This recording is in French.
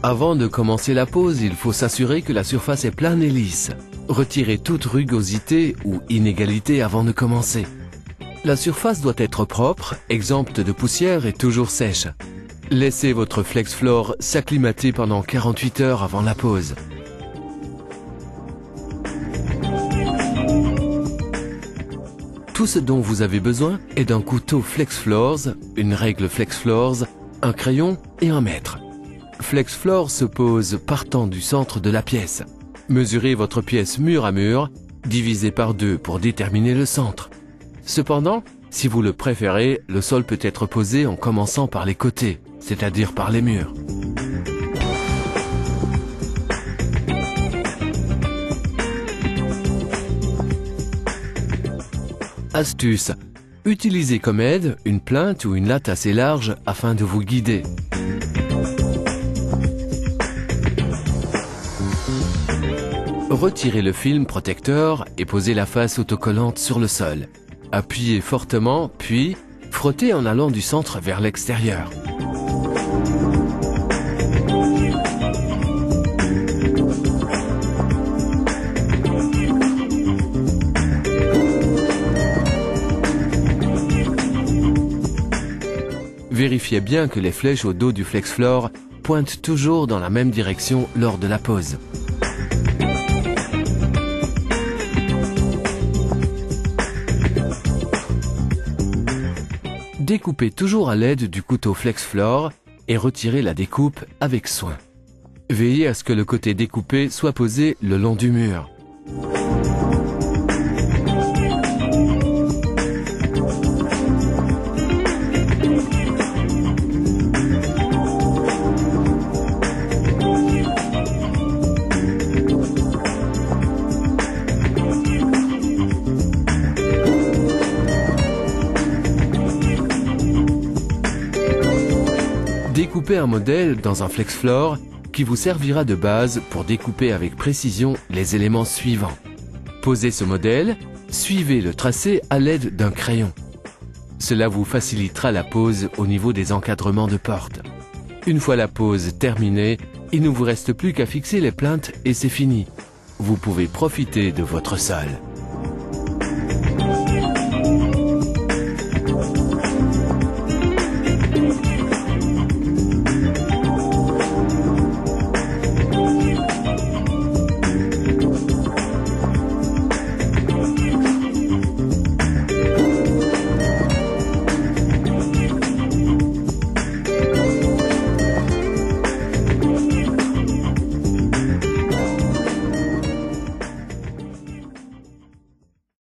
Avant de commencer la pose, il faut s'assurer que la surface est plane et lisse. Retirez toute rugosité ou inégalité avant de commencer. La surface doit être propre, exempte de poussière et toujours sèche. Laissez votre FlexFloor s'acclimater pendant 48 heures avant la pose. Tout ce dont vous avez besoin est d'un couteau FlexFloors, une règle FlexFloors, un crayon et un mètre. FlexFloor se pose partant du centre de la pièce. Mesurez votre pièce mur à mur, divisé par 2 pour déterminer le centre. Cependant, si vous le préférez, le sol peut être posé en commençant par les côtés, c'est-à-dire par les murs. Astuce: utilisez comme aide une plinthe ou une latte assez large afin de vous guider. Retirez le film protecteur et posez la face autocollante sur le sol. Appuyez fortement, puis frottez en allant du centre vers l'extérieur. Vérifiez bien que les flèches au dos du FlexFloor pointent toujours dans la même direction lors de la pose. Découpez toujours à l'aide du couteau FlexFloor et retirez la découpe avec soin. Veillez à ce que le côté découpé soit posé le long du mur. Découpez un modèle dans un FlexFloor qui vous servira de base pour découper avec précision les éléments suivants. Posez ce modèle, suivez le tracé à l'aide d'un crayon. Cela vous facilitera la pose au niveau des encadrements de porte. Une fois la pose terminée, il ne vous reste plus qu'à fixer les plinthes et c'est fini. Vous pouvez profiter de votre sol.